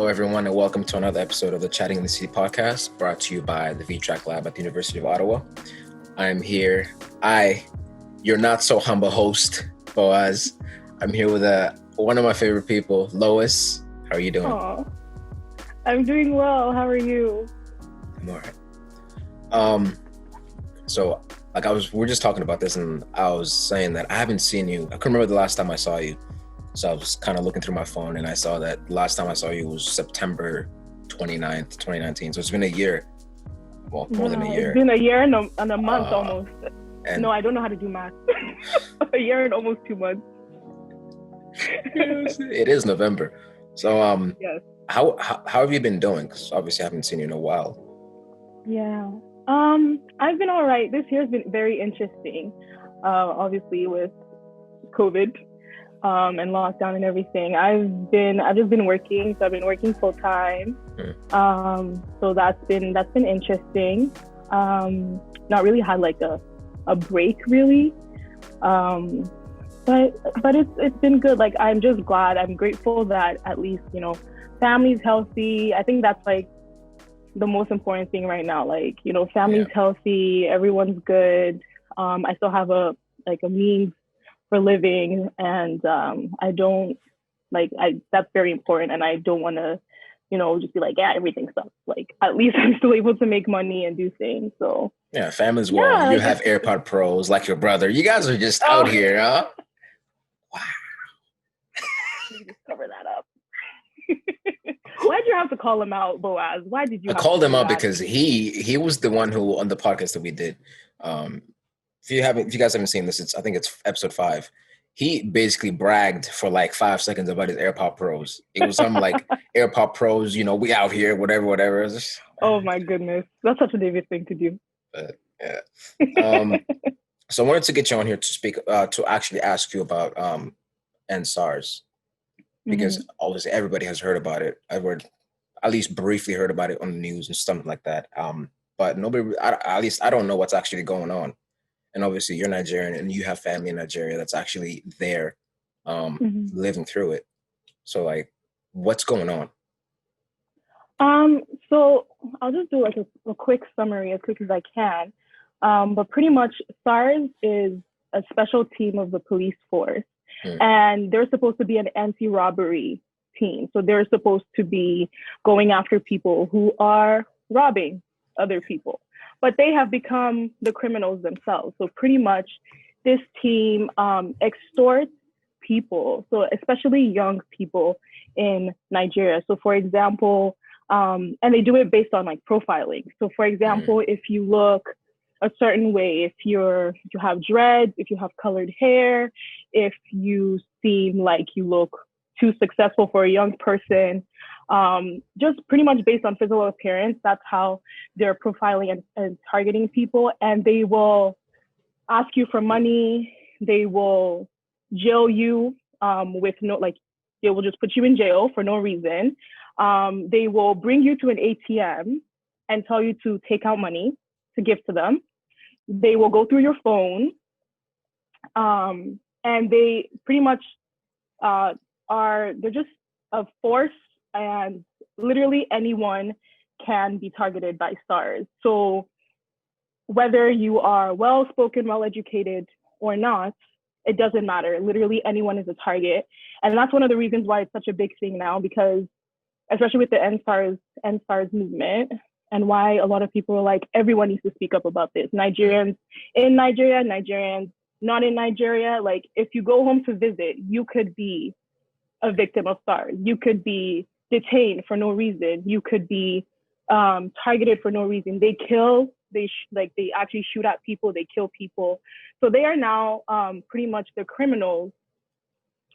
Hello, everyone, and welcome to another episode of the Chatting in the City podcast, brought to you by the V-TRaC lab at the University of Ottawa. I'm here. Your not so humble host, Boaz. I'm here with one of my favorite people, Lois. How are you doing? Aww. I'm doing well. How are you? I'm all right. So we're just talking about this, and I was saying that I haven't seen you. I couldn't remember the last time I saw you. So I was kind of looking through my phone, and I saw that the last time I saw you was September 29th, 2019. So it's been a year. Well, more than a year. It's been a year and a month almost. No, I don't know how to do math. A year and almost 2 months. It is November. So yes. How have you been doing? Because obviously I haven't seen you in a while. Yeah. I've been all right. This year's been very interesting. Obviously with COVID. And lockdown and everything. I've just been working, so I've been working full time. So that's been interesting. Not really had like a break really. But it's been good. Like I'm just glad. I'm grateful that at least, family's healthy. I think that's like the most important thing right now. Like, family's healthy, everyone's good. I still have a means for living, and I don't that's very important, and I don't want to just be like, yeah, everything sucks. Like at least I'm still able to make money and do things. So yeah, family's well. You have AirPod Pros like your brother. You guys are just out here, huh? Wow. You just cover that up. Why'd you have to call him out, Boaz? Why did you? I called him out because he was the one who on the podcast that we did. If you guys haven't seen this, I think it's episode 5. He basically bragged for like 5 seconds about his AirPod Pros. It was something like AirPod Pros, we out here, whatever. Oh my goodness, that's such a David thing to do. Yeah. So I wanted to get you on here to speak, to actually ask you about NSARS, because obviously everybody has heard about it. I've at least briefly heard about it on the news and something like that. But nobody, at least I don't know what's actually going on. And obviously you're Nigerian and you have family in Nigeria that's actually there living through it. So like, what's going on? So I'll just do like a quick summary as quick as I can. But pretty much SARS is a special team of the police force. And they're supposed to be an anti-robbery team. So they're supposed to be going after people who are robbing other people. But they have become the criminals themselves. So pretty much this team extorts people, so especially young people in Nigeria. So for example, and they do it based on like profiling. So for example, if you look a certain way, if you have dreads, if you have colored hair, if you seem like you look too successful for a young person, just pretty much based on physical appearance, that's how they're profiling and targeting people. And they will ask you for money. They will jail you with they will just put you in jail for no reason. They will bring you to an ATM and tell you to take out money to give to them. They will go through your phone. And they pretty much they're just a force, and literally anyone can be targeted by SARS. So whether you are well-spoken, well-educated or not, it doesn't matter. Literally anyone is a target. And that's one of the reasons why it's such a big thing now, because especially with the NSARS movement, and why a lot of people are like, everyone needs to speak up about this. Nigerians in Nigeria, Nigerians not in Nigeria. Like if you go home to visit, you could be a victim of SARS. You could be detained for no reason. You could be targeted for no reason. They actually shoot at people. They kill people. So they are now pretty much the criminals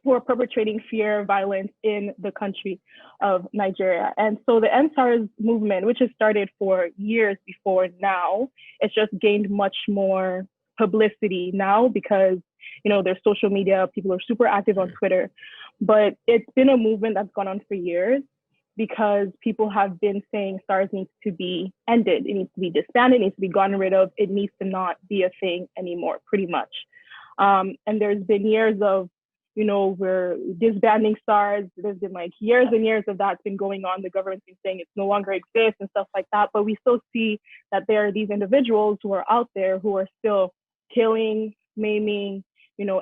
who are perpetrating fear, violence in the country of Nigeria. And so the NSARS movement, which has started for years before now, it's just gained much more publicity now because, there's social media, people are super active on Twitter, but it's been a movement that's gone on for years because people have been saying SARS needs to be ended. It needs to be disbanded, it needs to be gotten rid of. It needs to not be a thing anymore, pretty much. And there's been years of we're disbanding SARS. There's been like years and years of that's been going on. The government's been saying it's no longer exists and stuff like that. But we still see that there are these individuals who are out there who are still killing, maiming,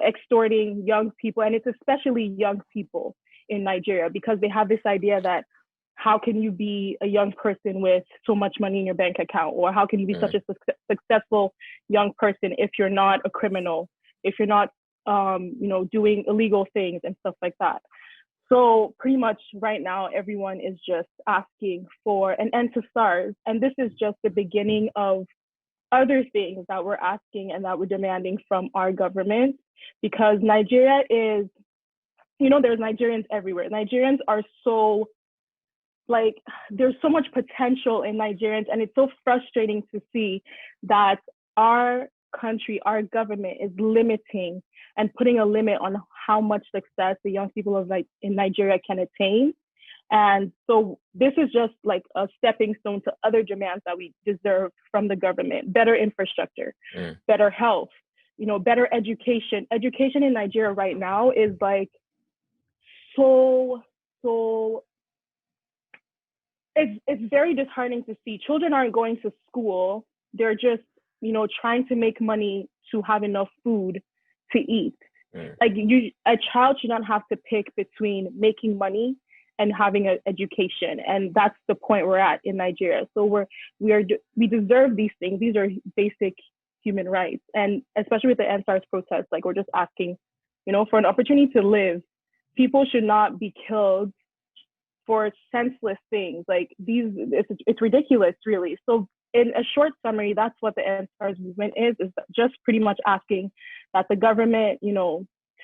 extorting young people. And it's especially young people in Nigeria, because they have this idea that how can you be a young person with so much money in your bank account? Or how can you be such a successful young person if you're not a criminal, if you're not doing illegal things and stuff like that. So pretty much right now, everyone is just asking for an end to SARS. And this is just the beginning of other things that we're asking and that we're demanding from our government, because Nigeria is, there's Nigerians everywhere. Nigerians are so, there's so much potential in Nigerians, and it's so frustrating to see that our country, our government is limiting and putting a limit on how much success the young people in Nigeria can attain. And so this is just like a stepping stone to other demands that we deserve from the government: better infrastructure, better health, better education. Education in Nigeria right now is like so it's very disheartening to see. Children aren't going to school. They're just, trying to make money to have enough food to eat. A child should not have to pick between making money and having an education. And that's the point we're at in Nigeria. So we deserve these things. These are basic human rights. And especially with the NSARS protests, we're just asking, for an opportunity to live. People should not be killed for senseless things. It's ridiculous, really. So in a short summary, that's what the NSARS movement is just pretty much asking that the government,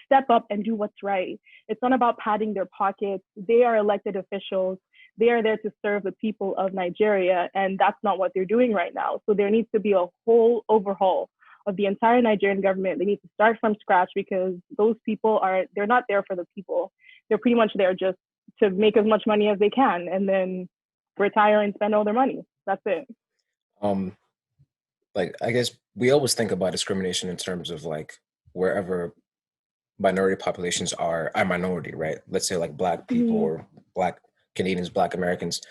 step up and do what's right. It's not about padding their pockets. They are elected officials. They are there to serve the people of Nigeria, and that's not what they're doing right now. So there needs to be a whole overhaul of the entire Nigerian government. They need to start from scratch, because those people they're not there for the people. They're pretty much there just to make as much money as they can and then retire and spend all their money. That's it. I guess we always think about discrimination in terms of wherever minority populations are a minority, right? Let's say Black people or Black Canadians, Black Americans.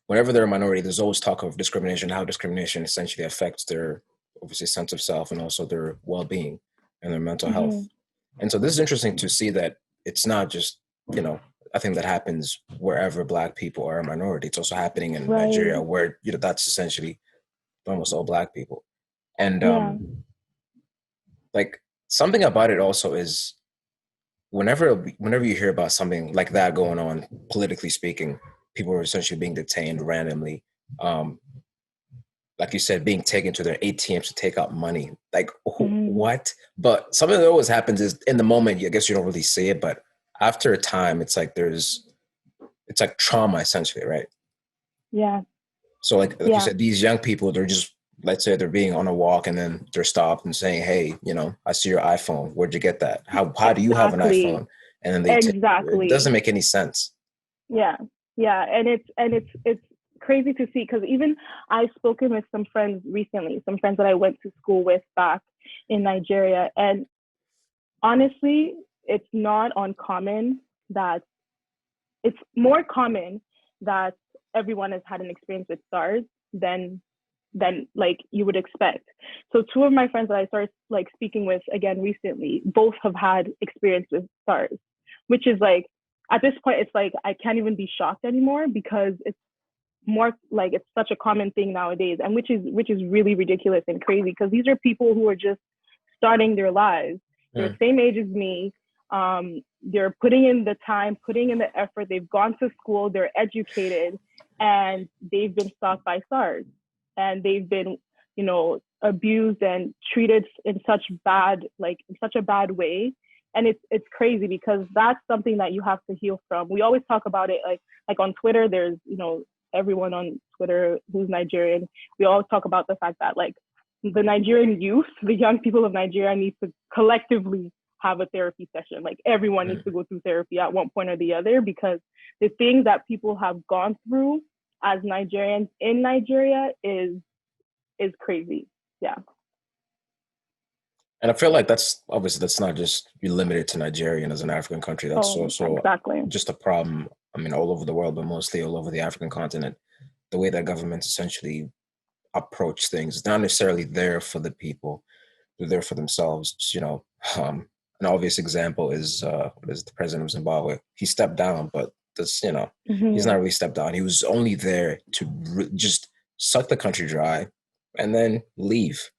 Whenever they're a minority, there's always talk of discrimination, how discrimination essentially affects their, obviously, sense of self and also their well-being and their mental health. And so this is interesting to see that it's not just, a thing that happens wherever Black people are a minority. It's also happening in Nigeria, where, that's essentially almost all Black people. And something about it also is whenever you hear about something like that going on, politically speaking, people are essentially being detained randomly. Like you said, being taken to their ATMs to take out money. What? But something that always happens is in the moment, I guess you don't really see it, but after a time, it's like trauma, essentially, right? Yeah. So you said, these young people, they're just, let's say they're being on a walk and then they're stopped and saying, hey, I see your iPhone. Where'd you get that? How do you have an iPhone? And then they it doesn't make any sense. Yeah. Yeah. And it's crazy to see, because even I've spoken with some friends recently, some friends that I went to school with back in Nigeria. And honestly, it's not uncommon it's more common that everyone has had an experience with SARS than you would expect. So two of my friends that I started speaking with again recently, both have had experience with SARS, which is at this point, it's I can't even be shocked anymore, because it's more it's such a common thing nowadays, and which is really ridiculous and crazy, because these are people who are just starting their lives. They're the same age as me. They're putting in the time, putting in the effort. They've gone to school, they're educated, and they've been stalked by SARS, and they've been, abused and treated in such a bad way. And it's crazy, because that's something that you have to heal from. We always talk about it, like on Twitter, there's, everyone on Twitter who's Nigerian, we always talk about the fact that the Nigerian youth, the young people of Nigeria, need to collectively have a therapy session. Everyone needs to go through therapy at one point or the other, because the things that people have gone through as Nigerians in Nigeria is crazy. Yeah. And I feel like that's obviously that's not just be limited to Nigeria and as an African country. That's Oh, so exactly. just a problem. I mean, all over the world, but mostly all over the African continent. The way that governments essentially approach things is not necessarily there for the people; they're there for themselves. An obvious example is the president of Zimbabwe. He stepped down, but he's not really stepped down. He was only there to just suck the country dry and then leave.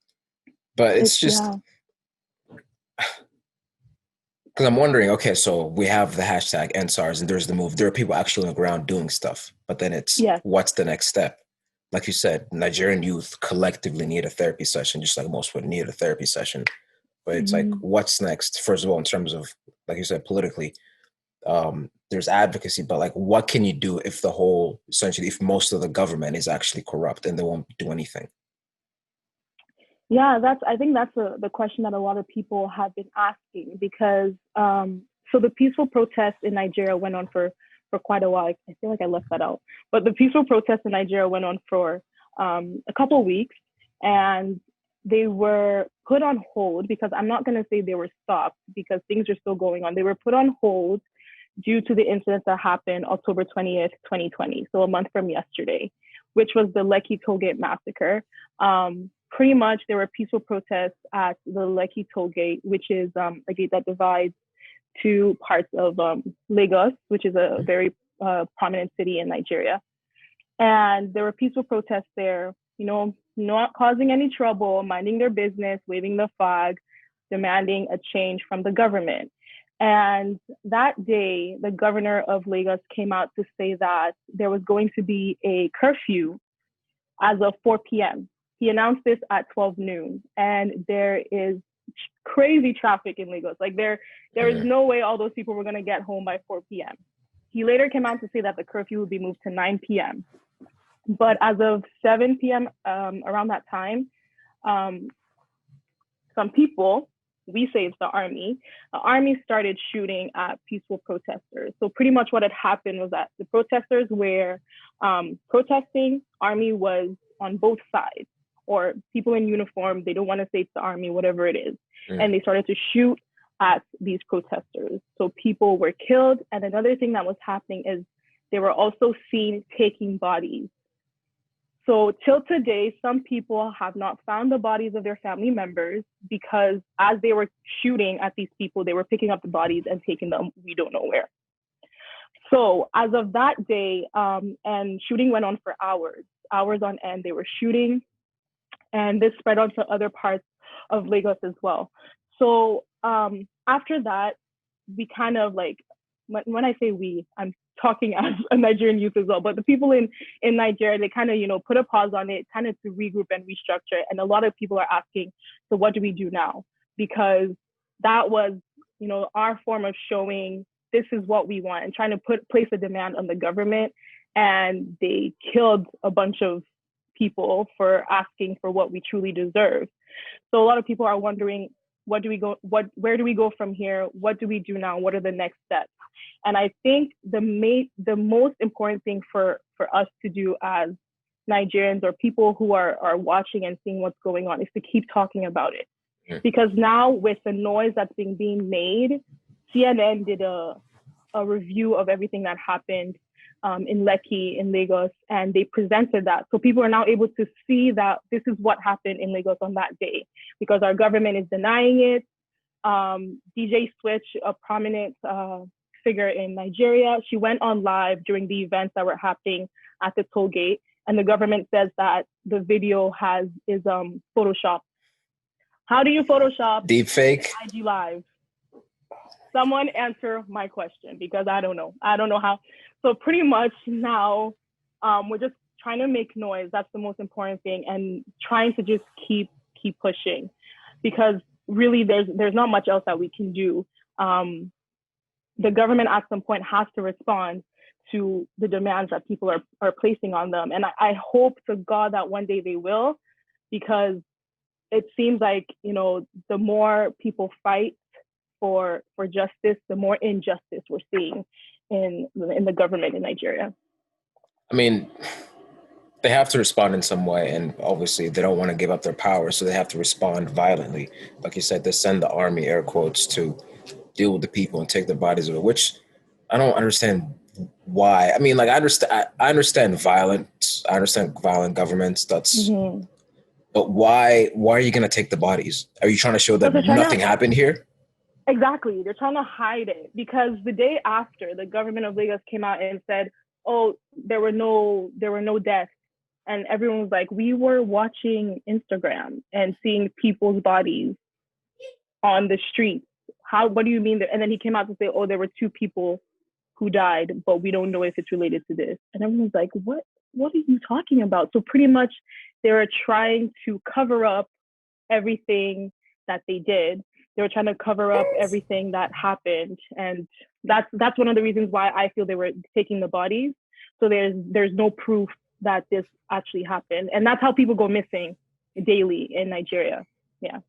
But it's just Yeah. because I'm wondering, okay, so we have the hashtag NSARS and there's the move. There are people actually on the ground doing stuff, but then it's Yes. what's the next step? Like you said, Nigerian youth collectively need a therapy session, just like most would need a therapy session. But it's like, what's next? First of all, in terms of, like you said, politically, there's advocacy, but like, what can you do if essentially, if most of the government is actually corrupt and they won't do anything? Yeah, I think that's the question that a lot of people have been asking because so the peaceful protests in Nigeria went on for quite a while. I feel like I left that out, but the peaceful protests in Nigeria went on for a couple of weeks, and they were put on hold because I'm not going to say they were stopped because things are still going on. They were put on hold due to the incident that happened October 20th, 2020, so a month from yesterday, which was the Lekki Tollgate massacre. Pretty much there were peaceful protests at the Lekki Tollgate, which is a gate that divides two parts of Lagos, which is a very prominent city in Nigeria. And there were peaceful protests there, not causing any trouble, minding their business, waving the flag, demanding a change from the government. And that day, the governor of Lagos came out to say that there was going to be a curfew as of 4 p.m. He announced this at 12 noon, and there is crazy traffic in Lagos. Like there is no way all those people were going to get home by 4 p.m. He later came out to say that the curfew would be moved to 9 p.m. But as of 7 p.m., around that time, some people, we say it's the army started shooting at peaceful protesters. So pretty much what had happened was that the protesters were protesting, army was on both sides, or people in uniform, they don't want to say it's the army, whatever it is. And they started to shoot at these protesters. So people were killed. And another thing that was happening is they were also seen taking bodies. So till today, some people have not found the bodies of their family members because as they were shooting at these people, they were picking up the bodies and taking them, we don't know where. So as of that day, and shooting went on for hours on end, they were shooting, and this spread on to other parts of Lagos as well. So after that, we kind of like, when I say we, I'm talking as a Nigerian youth as well, but the people in Nigeria, they kind of, put a pause on it, kind of to regroup and restructure. And a lot of people are asking, so what do we do now? Because that was, our form of showing this is what we want and trying to place a demand on the government. And they killed a bunch of people for asking for what we truly deserve. So a lot of people are wondering, where do we go from here? What do we do now? What are the next steps? And I think the most important thing for us to do as Nigerians or people who are watching and seeing what's going on is to keep talking about it. Because now with the noise that's being made, CNN did a review of everything that happened in Lekki, in Lagos, and they presented that. So people are now able to see that this is what happened in Lagos on that day, because our government is denying it. DJ Switch, a prominent figure in Nigeria, she went on live during the events that were happening at the toll gate, and the government says that the video is Photoshopped. How do you Photoshop deep fake IG live? Someone answer my question, because I don't know how. So pretty much now we're just trying to make noise. That's the most important thing, and trying to just keep pushing, because really there's not much else that we can do. The government at some point has to respond to the demands that people are placing on them. And I hope to God that one day they will, because it seems like, the more people fight for justice, the more injustice we're seeing in the government in Nigeria. I mean, they have to respond in some way, and obviously they don't want to give up their power, so they have to respond violently. Like you said, they send the army, air quotes, to deal with the people and take their bodies away, which I don't understand why. I mean, like I understand violence, I understand violent governments. But why are you going to take the bodies? Are you trying to show that nothing happened here? Exactly. They're trying to hide it, because the day after, the government of Lagos came out and said, "Oh, there were no deaths," and everyone was like, "We were watching Instagram and seeing people's bodies on the streets. How? What do you mean?" And then he came out to say, "Oh, there were 2 people who died, but we don't know if it's related to this." And everyone's like, "What? What are you talking about?" So pretty much, they were trying to cover up everything that they did. They were trying to cover up everything that happened, and that's one of the reasons why I feel they were taking the bodies. So there's no proof that this actually happened, and that's how people go missing daily in Nigeria. Yeah.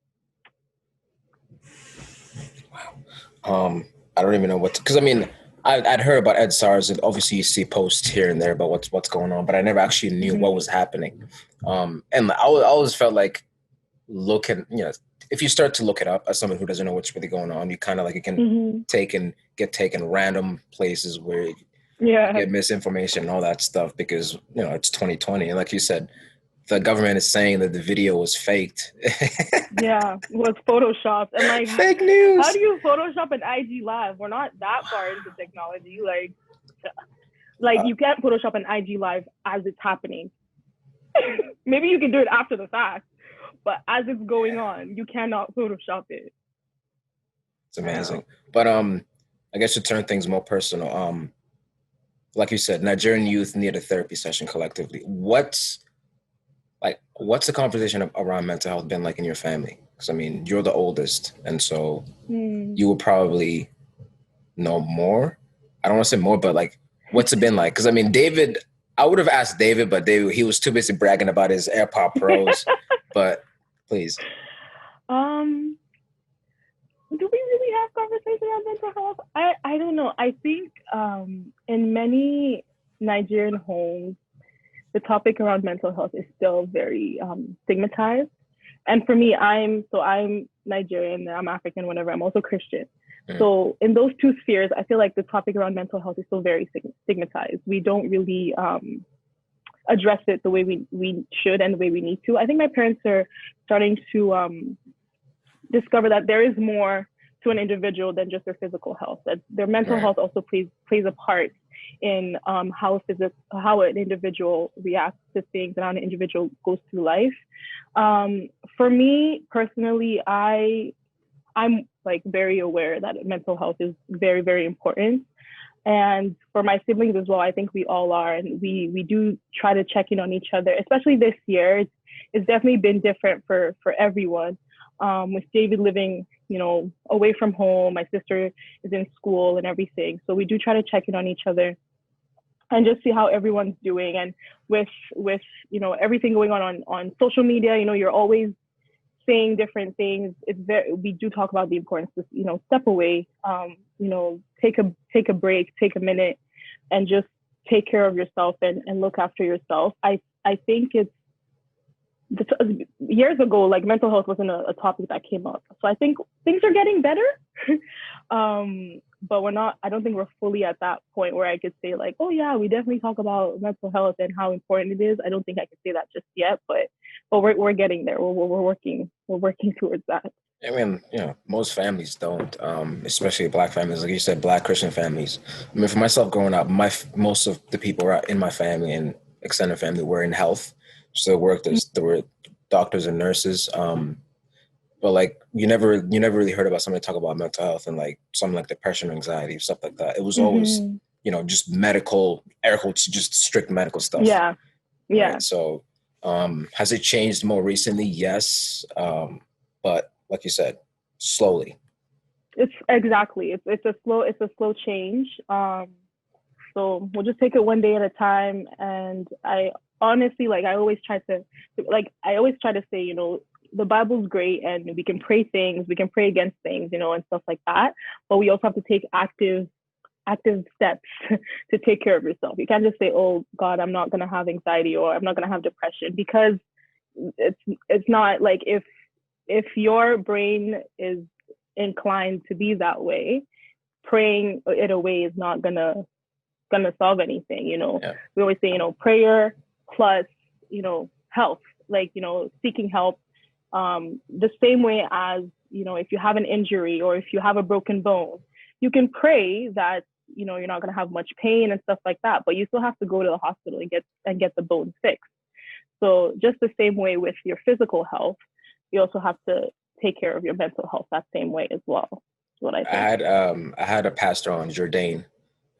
I don't even know what, because I mean, I'd heard about EdSARS, and obviously you see posts here and there about what's going on, but I never actually knew what was happening. And I always felt like looking, if you start to look it up as someone who doesn't know what's really going on, you kind of like, you can get taken random places where you get misinformation and all that stuff, because it's 2020, and like you said, the government is saying that the video was faked. Was photoshopped. And like, fake news. How do you Photoshop an IG live? We're not that far into technology. Like you can't Photoshop an IG live as it's happening. Maybe you can do it after the fact, but as it's going on, you cannot Photoshop it. It's amazing. But I guess to turn things more personal, like you said, Nigerian youth need a therapy session collectively. What's the conversation around mental health been like in your family? Because I mean, you're the oldest, and so you will probably know more. I don't want to say more, but like, what's it been like? Because I mean, David, I would have asked David, but he was too busy bragging about his AirPod Pros. But please. Do we really have conversations around mental health? I don't know. I think in many Nigerian homes, the topic around mental health is still very stigmatized. And for me, I'm Nigerian, I'm African, whatever. I'm also Christian. So in those 2 spheres, I feel like the topic around mental health is still very stigmatized. We don't really address it the way we should and the way we need to. I think my parents are starting to discover that there is more to an individual than just their physical health. That their mental health also plays a part in how an individual reacts to things and how an individual goes through life. For me personally, I'm like very aware that mental health is very, very important. And for my siblings as well, I think we all are, and we do try to check in on each other, especially this year. It's definitely been different for everyone. With David living, away from home, my sister is in school and everything. So we do try to check in on each other and just see how everyone's doing. And with everything going on social media, you're always saying different things. We do talk about the importance to step away, take a break, take a minute, and just take care of yourself and look after yourself. I think it's years ago, like mental health wasn't a topic that came up. So I think things are getting better. But I don't think we're fully at that point where I could say like, oh yeah, we definitely talk about mental health and how important it is. I don't think I could say that just yet, but we're getting there. We're working towards that. I mean, most families don't, especially Black families, like you said, Black Christian families. I mean, for myself growing up, most of the people in my family and extended family were in health. So there were doctors and nurses. But like you never really heard about somebody talk about mental health and like something like depression, anxiety, stuff like that. It was always, just medical, air quotes, just strict medical stuff. Yeah. Yeah. Right? So has it changed more recently? Yes. But like you said, slowly. It's a slow change. So we'll just take it one day at a time. And I honestly, I always try to say, the Bible's great and we can pray against things, and stuff like that. But we also have to take active active steps to take care of yourself. You can't just say, oh God, I'm not going to have anxiety or I'm not going to have depression, because it's not like, if your brain is inclined to be that way, praying it away is not gonna solve anything. Yeah. We always say, prayer plus, health, like, seeking help. The same way as, if you have an injury or if you have a broken bone, you can pray that, you're not going to have much pain and stuff like that, but you still have to go to the hospital and get the bone fixed. So just the same way with your physical health, you also have to take care of your mental health that same way as well. Is what I think. I had a pastor on, Jourdain,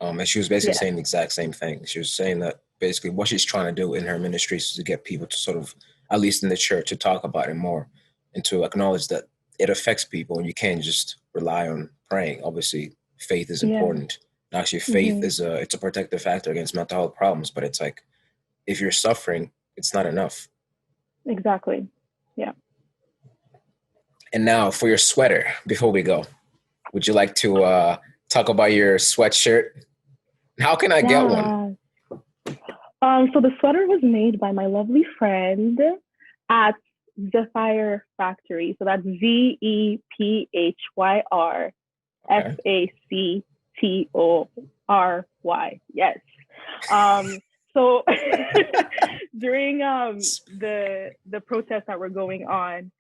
and she was basically saying the exact same thing. She was saying that basically what she's trying to do in her ministry is to get people to sort of, at least in the church, to talk about it more and to acknowledge that it affects people and you can't just rely on praying. Obviously, faith is important. Actually, faith is it's a protective factor against mental health problems, but it's like, if you're suffering, it's not enough. Exactly. Yeah. And now for your sweater, before we go, would you like to talk about your sweatshirt? How can I get one? So the sweater was made by my lovely friend at Zephyr Factory. So that's ZEPHYR Yes. So during the protests that were going on,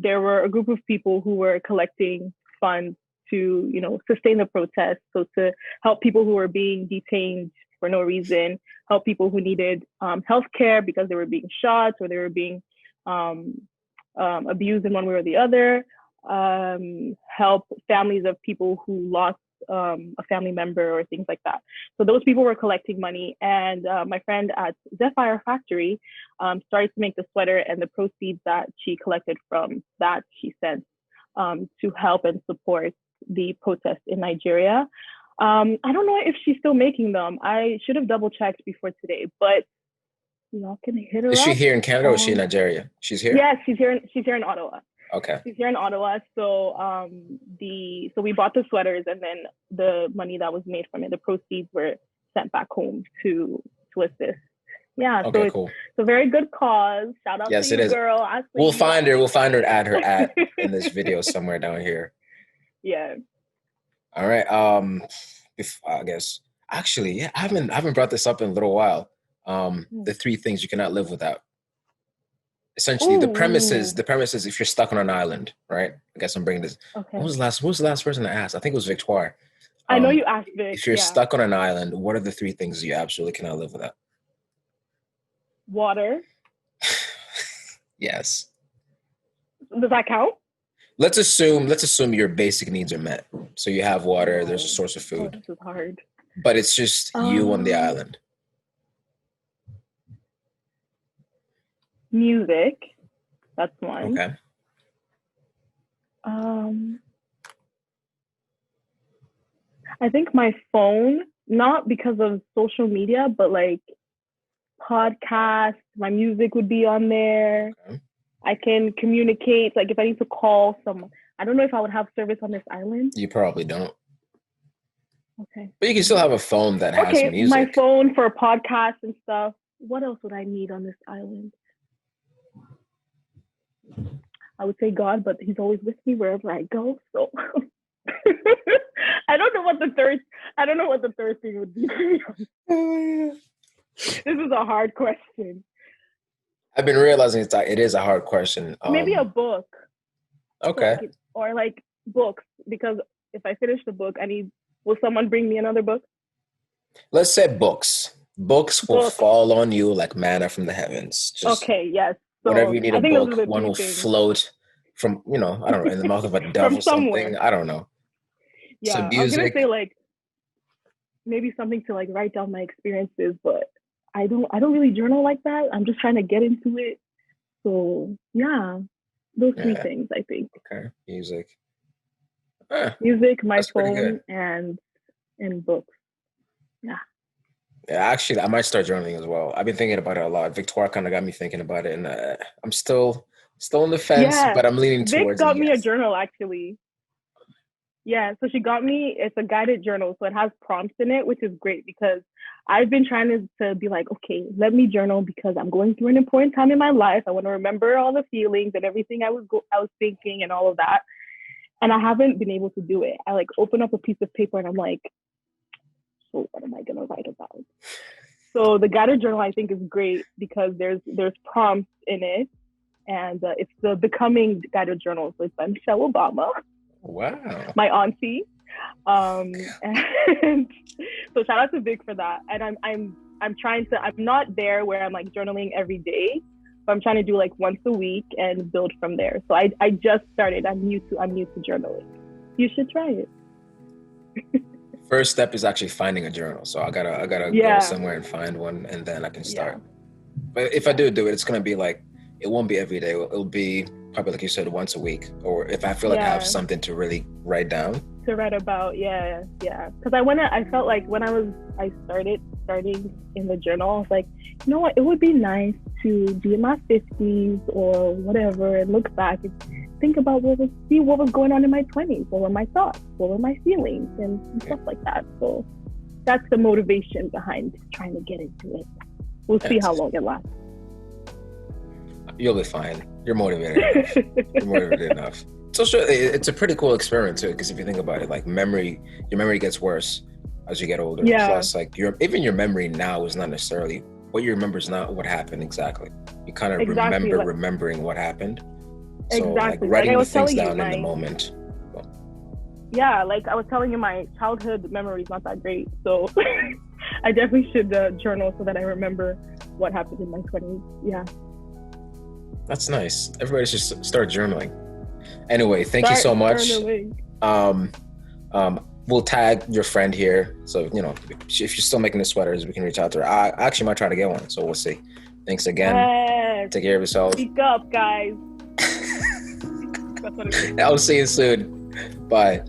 there were a group of people who were collecting funds to, sustain the protest. So to help people who were being detained for no reason, help people who needed healthcare because they were being shot or they were being abused in one way or the other, help families of people who lost a family member or things like that. So those people were collecting money, and my friend at Zephyr Factory started to make the sweater, and the proceeds that she collected from that she sent to help and support the protest in Nigeria. I don't know if she's still making them. I should have double checked before today, but y'all can hit her up. Is she here in Canada or is she in Nigeria? She's here? Yes, she's here in Ottawa. Okay. She's here in Ottawa. So so we bought the sweaters, and then the money that was made from it, the proceeds were sent back home to assist. Yeah. Okay, so cool. It's a very good cause. Shout out to you, girl. We'll find her. We'll find her and add her at in this video somewhere down here. Yeah. All right. I guess actually, yeah, I haven't brought this up in a little while. The 3 things you cannot live without. Essentially, the premise is if you're stuck on an island, right? I guess I'm bringing this. Okay. What was the last person I asked? I think it was Victoire. I know you asked Vic. If you're stuck on an island, what are the 3 things you absolutely cannot live without? Water. Yes. Does that count? Let's assume your basic needs are met. So you have water, there's a source of food. This is hard. But it's just you on the island. Music. That's one. Okay. I think my phone, not because of social media, but like podcasts, my music would be on there. Okay. I can communicate, like if I need to call someone. I don't know if I would have service on this island. You probably don't. Okay. But you can still have a phone that has music. My phone for podcasts and stuff. What else would I need on this island? I would say God, but he's always with me wherever I go. So I don't know what the third thing would be. This is a hard question. I've been realizing it is a hard question. Maybe a book. Okay. Or like books, because if I finish the book, will someone bring me another book? Let's say books. Books will fall on you like manna from the heavens. Okay, yes. So whenever you need a book, one will float from, I don't know, in the mouth of a dove or something. I don't know. Yeah, some music. I was going to say like maybe something to like write down my experiences, but I don't really journal like that. I'm just trying to get into it. So yeah, those 3 things, I think. Okay, music. Music, my phone, and books. Yeah. Yeah, actually, I might start journaling as well. I've been thinking about it a lot. Victoire kind of got me thinking about it, and I'm still on the fence, but I'm leaning towards it. Vic got me a journal, actually. Yeah, so she got me, it's a guided journal. So it has prompts in it, which is great because I've been trying to be like, okay, let me journal because I'm going through an important time in my life. I want to remember all the feelings and everything I was thinking and all of that. And I haven't been able to do it. I like open up a piece of paper and I'm like, so what am I gonna write about? So the guided journal I think is great because there's prompts in it, and it's the Becoming guided journal. So it's by Michelle Obama. Wow. My auntie. And so shout out to Vic for that. And I'm trying to, I'm not there where I'm like journaling every day, but I'm trying to do like once a week and build from there. So I just started. I'm new to journaling. You should try it. First step is actually finding a journal. So I gotta go somewhere and find one, and then I can start. Yeah. But if I do it, it's gonna be like, it won't be every day. It'll be probably, like you said, once a week, or if I feel like I have something to really write down. To write about, yeah. Because I felt like when I started in the journal, I was like, you know what, it would be nice to be in my 50s or whatever and look back and think about what was going on in my 20s. What were my thoughts? What were my feelings and stuff like that. So that's the motivation behind trying to get into it. We'll see how long it lasts. You'll be fine. You're motivated enough. You're motivated enough. So sure, it's a pretty cool experiment too, because if you think about it, like your memory gets worse as you get older. Yeah. Plus, like even your memory now is not necessarily what you remember is not what happened exactly. You kind of remembering what happened. So like writing the things down in the moment. Well. Yeah, like I was telling you, my childhood memory is not that great. So I definitely should journal so that I remember what happened in my 20s. Yeah. That's nice. Everybody should start journaling. Anyway, thank you so much. We'll tag your friend here. So, if you're still making the sweaters, we can reach out to her. I actually might try to get one. So we'll see. Thanks again. Yes. Take care of yourself. Speak up, guys. I'll see you soon. Bye.